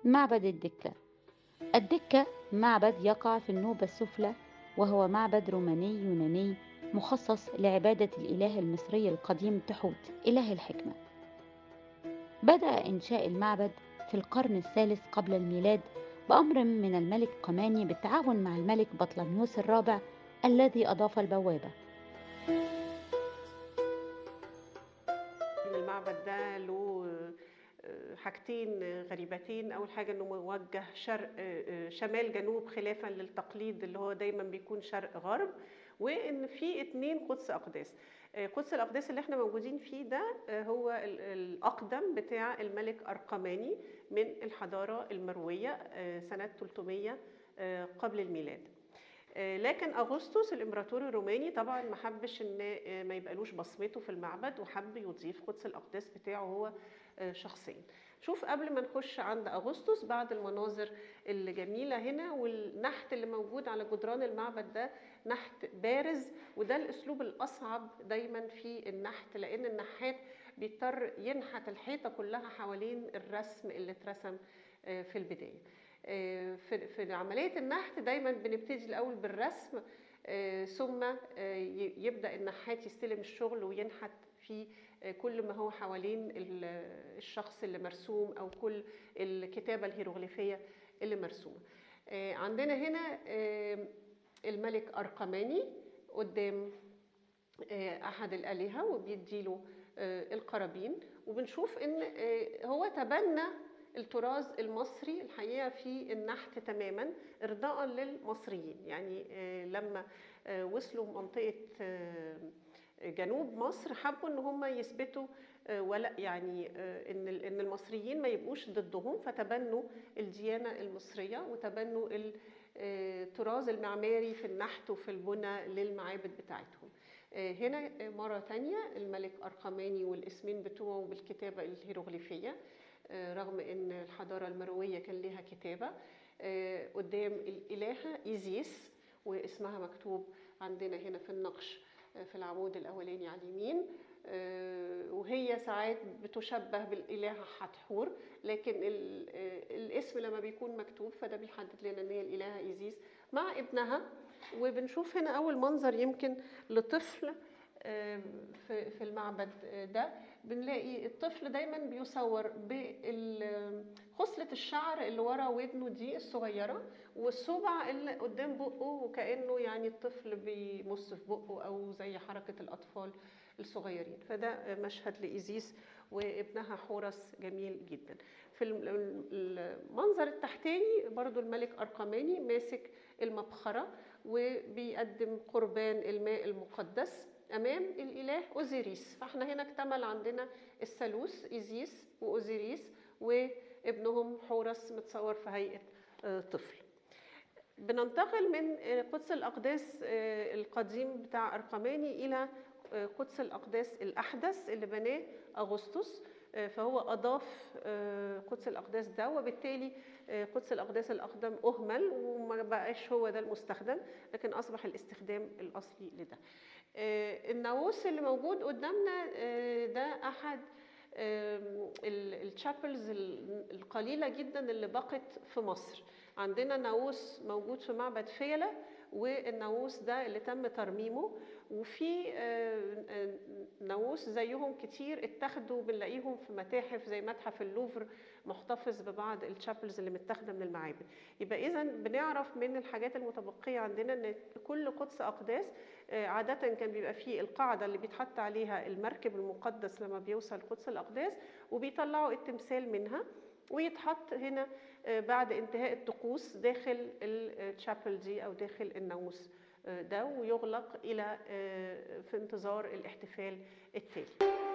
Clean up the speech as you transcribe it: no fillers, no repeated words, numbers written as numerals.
معبد الدكة. الدكة معبد يقع في النوبة السفلى، وهو معبد روماني يوناني مخصص لعبادة الإله المصري القديم تحوت إله الحكمة. بدأ إنشاء المعبد في القرن الثالث قبل الميلاد بأمر من الملك قماني بالتعاون مع الملك بطليموس الرابع الذي أضاف البوابة. المعبد ده له حاجتين غريبتين. أول حاجة إنه موجه شرق شمال جنوب خلافا للتقليد اللي هو دايما بيكون شرق غرب، وإن في 2 قدس أقداس. قدس الأقداس اللي احنا موجودين فيه ده هو الأقدم بتاع الملك أرقماني من الحضارة المروية سنة 300 قبل الميلاد. لكن أغسطس الإمبراطور الروماني طبعا ما حبش إن ما يبقالوش بصمته في المعبد، وحب يضيف قدس الأقداس بتاعه هو شخصيا. شوف قبل ما نخش عند أغسطس، بعد المناظر الجميلة هنا والنحت اللي موجود على جدران المعبد ده نحت بارز، وده الأسلوب الأصعب دايما في النحت، لأن النحات بيضطر ينحت الحيطة كلها حوالين الرسم اللي اترسم في البداية. في عملية النحت دايما بنبتدي الأول بالرسم، ثم يبدأ النحات يستلم الشغل وينحت في كل ما هو حوالين الشخص اللي مرسوم أو كل الكتابة الهيروغليفية اللي مرسومة. عندنا هنا الملك أرقماني قدام أحد الآلهة وبيديله القرابين، وبنشوف إن هو تبنى التراث المصري الحقيقة في النحت تماما إرضاء للمصريين. يعني لما وصلوا منطقة جنوب مصر حبوا ان هم يثبتوا ولا يعني ان المصريين ما يبقوش ضدهم، فتبنوا الديانة المصرية وتبنوا التراث المعماري في النحت وفي البنى للمعابد بتاعتهم. هنا مرة تانية الملك أرقماني والاسمين بتوعه بالكتابة الهيروغليفية، رغم ان الحضارة المروية كان لها كتابة. قدام الإلهة إيزيس واسمها مكتوب عندنا هنا في النقش في العمود الأولاني على اليمين، وهي ساعات بتشبه بالإلهة حتحور، لكن الاسم لما بيكون مكتوب فده بيحدد لنا ان هي الإلهة إيزيس مع ابنها. وبنشوف هنا أول منظر يمكن لطفل في المعبد ده، بنلاقي الطفل دايما بيصور بخصلة الشعر اللي ورا ودنه دي الصغيرة والصبع اللي قدام بقه، وكأنه يعني الطفل بيمص في بقه أو زي حركة الأطفال الصغيرين. فده مشهد لإيزيس وابنها حورس جميل جدا. في المنظر التحتاني برضو الملك أرقماني ماسك المبخرة وبيقدم قربان الماء المقدس أمام الإله أوزيريس. فاحنا هنا اكتمل عندنا الثالوث إيزيس وأوزيريس وابنهم حورس متصور في هيئة طفل. بننتقل من قدس الأقداس القديم بتاع أرقماني إلى قدس الأقداس الأحدث اللي بناه أغسطس. فهو أضاف قدس الأقداس ده، وبالتالي قدس الأقداس الأقدم أهمل وما بقاش هو ده المستخدم، لكن أصبح الاستخدام الأصلي لده. الناموس اللي موجود قدامنا ده أحد الشابلز القليلة جدا اللي بقت في مصر. عندنا ناموس موجود في معبد فيلة، والناموس ده اللي تم ترميمه، وفي ناموس زيهم كتير اتخذوا بنلاقيهم في متاحف زي متحف اللوفر محتفظ ببعض الشابلز اللي متاخده من المعابد. يبقى اذا بنعرف من الحاجات المتبقيه عندنا ان كل قدس اقداس عاده كان بيبقى فيه القاعده اللي بيتحط عليها المركب المقدس لما بيوصل قدس الاقداس، وبيطلعوا التمثال منها ويتحط هنا بعد انتهاء الطقوس داخل الشابل دي او داخل الناموس ده، ويغلق الى في انتظار الاحتفال التالي.